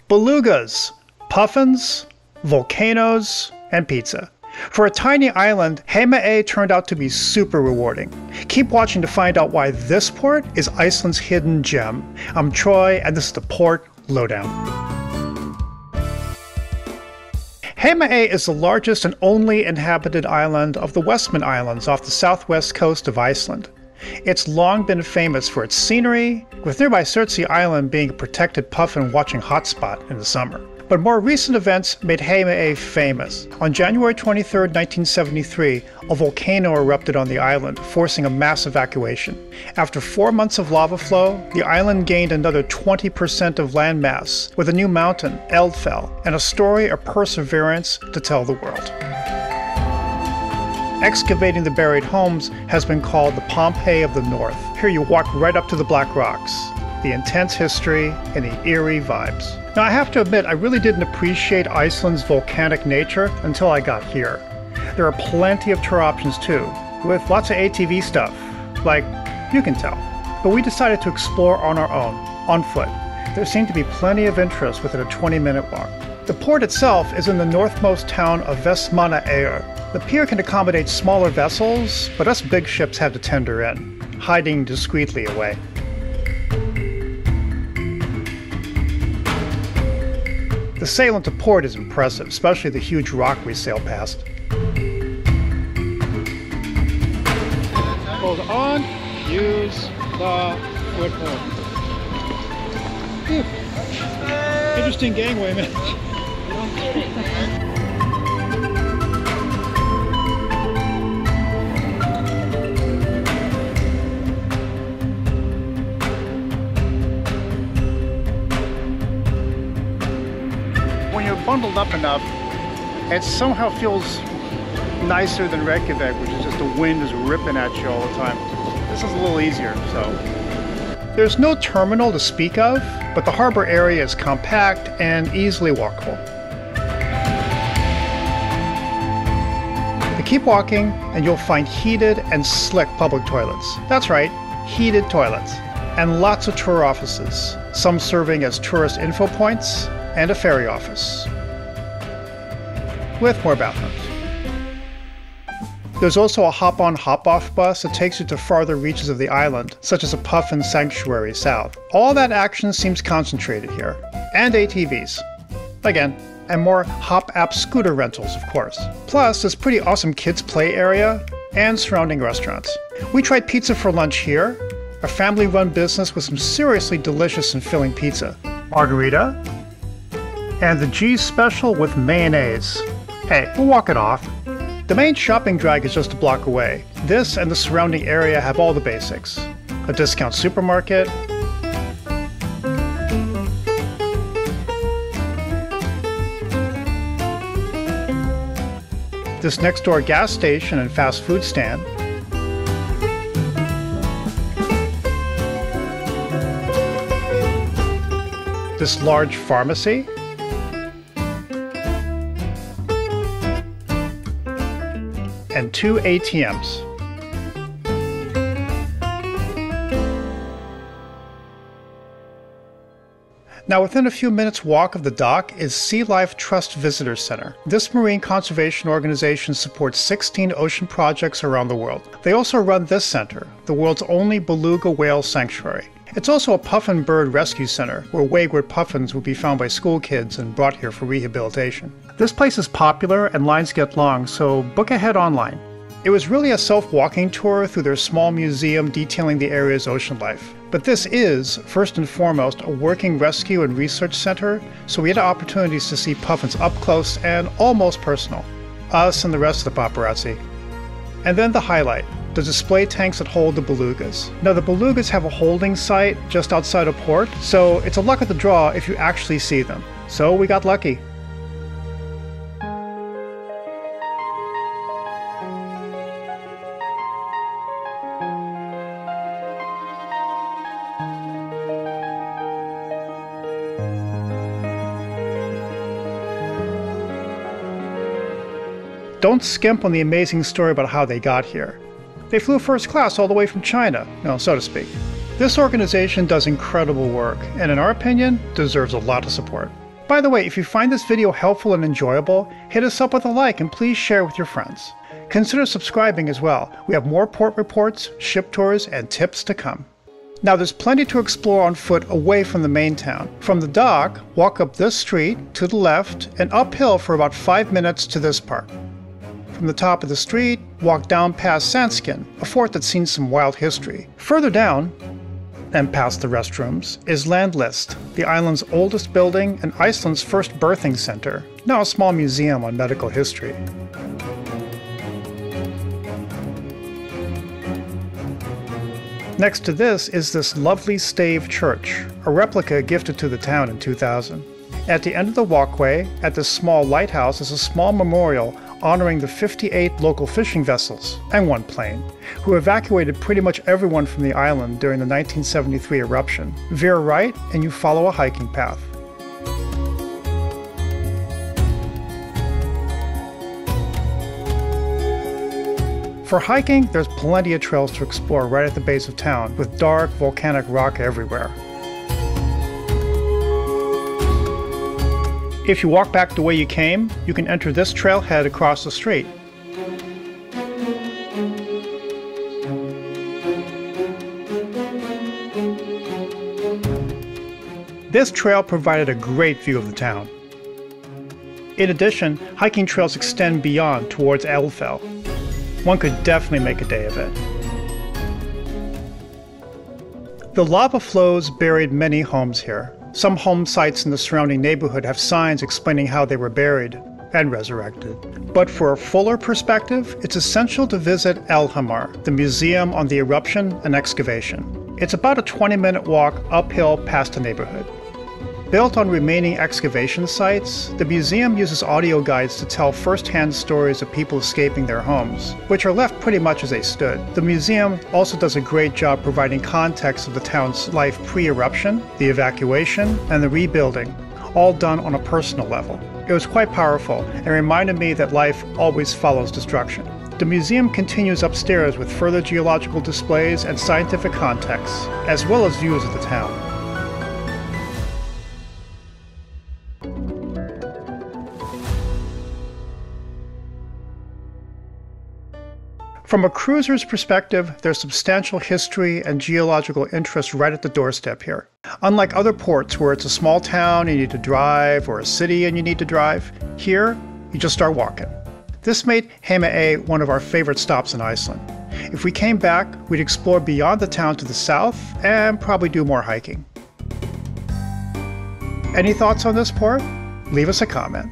Belugas, puffins, volcanoes, and pizza. For a tiny island, Heimaey turned out to be super rewarding. Keep watching to find out why this port is Iceland's hidden gem. I'm Troy, and this is the Port Lowdown. Heimaey is the largest and only inhabited island of the Westman Islands off the southwest coast of Iceland. It's long been famous for its scenery, with nearby Surtsey Island being a protected puffin watching hotspot in the summer. But more recent events made Heimaey famous. On January 23, 1973, a volcano erupted on the island, forcing a mass evacuation. After 4 months of lava flow, the island gained another 20% of landmass, with a new mountain, Eldfell, and a story of perseverance to tell the world. Excavating the buried homes has been called the Pompeii of the North. Here you walk right up to the black rocks, the intense history, and the eerie vibes. Now I have to admit, I really didn't appreciate Iceland's volcanic nature until I got here. There are plenty of tour options too, with lots of ATV stuff, like you can tell. But we decided to explore on our own, on foot. There seemed to be plenty of interest within a 20-minute walk. The port itself is in the northmost town of Vestmannaeyjabær. The pier can accommodate smaller vessels, but us big ships had to tender in, hiding discreetly away. The sail into port is impressive, especially the huge rock we sailed past. Hold on, use the foothold. Interesting gangway, man. When you're bundled up enough, it somehow feels nicer than Reykjavik, which is just the wind is ripping at you all the time. This is a little easier, so. There's no terminal to speak of, but the harbor area is compact and easily walkable. Keep walking and you'll find heated and slick public toilets. That's right, heated toilets. And lots of tour offices, some serving as tourist info points and a ferry office, with more bathrooms. There's also a hop-on hop-off bus that takes you to farther reaches of the island, such as a Puffin sanctuary south. All that action seems concentrated here, and ATVs. Again, and more Hop app scooter rentals, of course. Plus, this pretty awesome kids play area and surrounding restaurants. We tried pizza for lunch here, a family-run business with some seriously delicious and filling pizza. Margarita, and the G's special with mayonnaise. Hey, we'll walk it off. The main shopping drag is just a block away. This and the surrounding area have all the basics. A discount supermarket, this next door gas station and fast food stand, this large pharmacy, and 2 ATMs. Now, within a few minutes walk of the dock is Sea Life Trust Visitor Center. This marine conservation organization supports 16 ocean projects around the world. They also run this center, the world's only beluga whale sanctuary. It's also a puffin bird rescue center, where wayward puffins will be found by school kids and brought here for rehabilitation. This place is popular and lines get long, so book ahead online. It was really a self-walking tour through their small museum detailing the area's ocean life. But this is, first and foremost, a working rescue and research center, so we had opportunities to see puffins up close and almost personal. Us and the rest of the paparazzi. And then the highlight, the display tanks that hold the belugas. Now the belugas have a holding site just outside of port, so it's a luck of the draw if you actually see them. So we got lucky. Don't skimp on the amazing story about how they got here. They flew first class all the way from China, so to speak. This organization does incredible work, and in our opinion, deserves a lot of support. By the way, if you find this video helpful and enjoyable, hit us up with a like and please share with your friends. Consider subscribing as well. We have more port reports, ship tours, and tips to come. Now there's plenty to explore on foot away from the main town. From the dock, walk up this street to the left and uphill for about 5 minutes to this part. From the top of the street, walk down past Sandskin, a fort that's seen some wild history. Further down, and past the restrooms, is Landlist, the island's oldest building and Iceland's first birthing center, now a small museum on medical history. Next to this is this lovely stave church, a replica gifted to the town in 2000. At the end of the walkway, at this small lighthouse, is a small memorial honoring the 58 local fishing vessels, and one plane, who evacuated pretty much everyone from the island during the 1973 eruption. Veer right and you follow a hiking path. For hiking, there's plenty of trails to explore right at the base of town, with dark, volcanic rock everywhere. If you walk back the way you came, you can enter this trailhead across the street. This trail provided a great view of the town. In addition, hiking trails extend beyond towards Eldfell. One could definitely make a day of it. The lava flows buried many homes here. Some home sites in the surrounding neighborhood have signs explaining how they were buried and resurrected. But for a fuller perspective, it's essential to visit Eidheimar, the museum on the eruption and excavation. It's about a 20-minute walk uphill past the neighborhood. Built on remaining excavation sites, the museum uses audio guides to tell first-hand stories of people escaping their homes, which are left pretty much as they stood. The museum also does a great job providing context of the town's life pre-eruption, the evacuation, and the rebuilding, all done on a personal level. It was quite powerful and reminded me that life always follows destruction. The museum continues upstairs with further geological displays and scientific contexts, as well as views of the town. From a cruiser's perspective, there's substantial history and geological interest right at the doorstep here. Unlike other ports where it's a small town and you need to drive, or a city and you need to drive, here you just start walking. This made Heimaey one of our favorite stops in Iceland. If we came back, we'd explore beyond the town to the south and probably do more hiking. Any thoughts on this port? Leave us a comment.